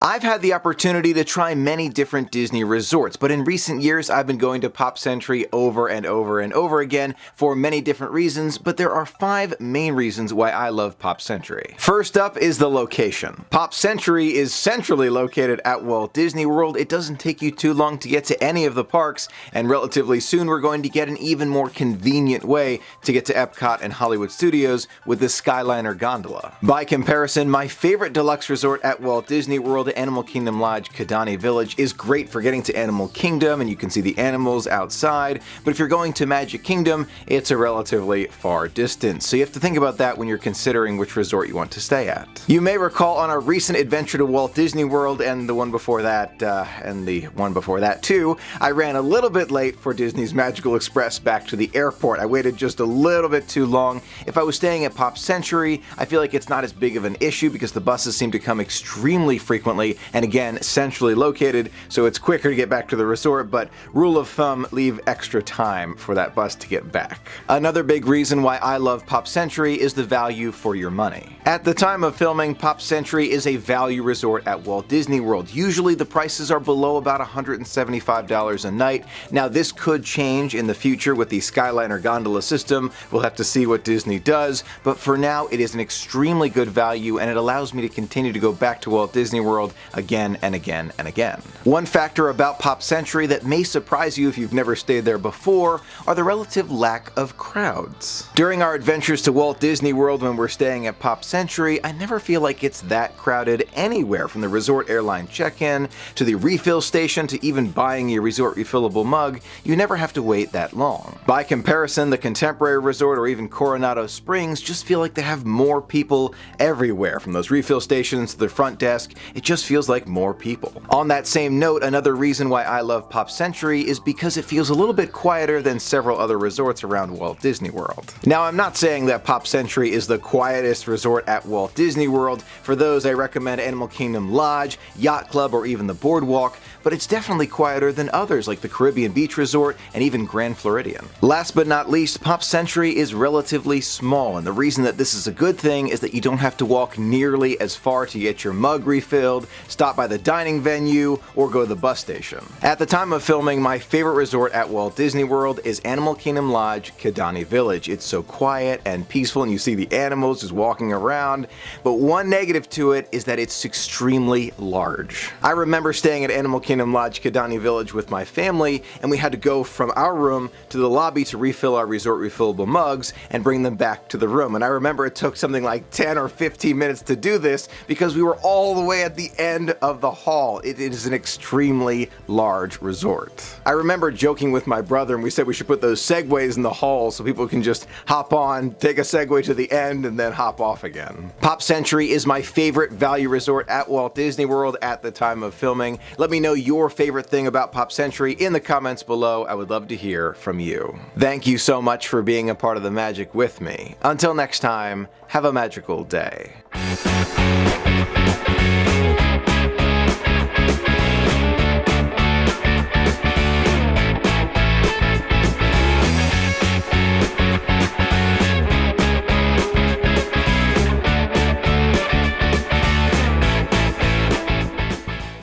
I've had the opportunity to try many different Disney resorts, but in recent years I've been going to Pop Century over and over and over again for many different reasons, but there are 5 main reasons why I love Pop Century. First up is the location. Pop Century is centrally located at Walt Disney World. It doesn't take you too long to get to any of the parks, and relatively soon we're going to get an even more convenient way to get to Epcot and Hollywood Studios with the Skyliner gondola. By comparison, my favorite deluxe resort at Walt Disney World, Animal Kingdom Lodge Kidani Village, is great for getting to Animal Kingdom and you can see the animals outside, but if you're going to Magic Kingdom, it's a relatively far distance, so you have to think about that when you're considering which resort you want to stay at. You may recall on our recent adventure to Walt Disney World and the one before that, and the one before that too, I ran a little bit late for Disney's Magical Express back to the airport. I waited just a little bit too long. If I was staying at Pop Century, I feel like it's not as big of an issue because the buses seem to come extremely frequently, and again, centrally located, so it's quicker to get back to the resort, but rule of thumb, leave extra time for that bus to get back. Another big reason why I love Pop Century is the value for your money. At the time of filming, Pop Century is a value resort at Walt Disney World. Usually the prices are below about $175 a night. Now this could change in the future with the Skyliner gondola system. We'll have to see what Disney does, but for now it is an extremely good value and it allows me to continue to go back to Walt Disney World again and again and again. One factor about Pop Century that may surprise you if you've never stayed there before are the relative lack of crowds. During our adventures to Walt Disney World when we're staying at Pop Century, I never feel like it's that crowded anywhere, from the resort airline check-in to the refill station to even buying your resort refillable mug. You never have to wait that long. By comparison, the Contemporary Resort or even Coronado Springs just feel like they have more people everywhere, from those refill stations to the front desk. It just feels like more people. On that same note, another reason why I love Pop Century is because it feels a little bit quieter than several other resorts around Walt Disney World. Now, I'm not saying that Pop Century is the quietest resort at Walt Disney World. For those, I recommend Animal Kingdom Lodge, Yacht Club, or even the Boardwalk, but it's definitely quieter than others like the Caribbean Beach Resort and even Grand Floridian. Last but not least, Pop Century is relatively small, and the reason that this is a good thing is that you don't have to walk nearly as far to get your mug refilled, stop by the dining venue, or go to the bus station. At the time of filming, my favorite resort at Walt Disney World is Animal Kingdom Lodge Kidani Village. It's so quiet and peaceful and you see the animals just walking around, but one negative to it is that it's extremely large. I remember staying at Animal Kingdom Lodge Kidani Village with my family, and we had to go from our room to the lobby to refill our resort refillable mugs and bring them back to the room. And I remember it took something like 10 or 15 minutes to do this because we were all the way at the end of the hall. It is an extremely large resort. I remember joking with my brother and we said we should put those segways in the hall so people can just hop on, take a segway to the end, and then hop off again. Pop Century is my favorite value resort at Walt Disney World at the time of filming. Let me know your favorite thing about Pop Century in the comments below. I would love to hear from you. Thank you so much for being a part of the magic with me. Until next time, have a magical day.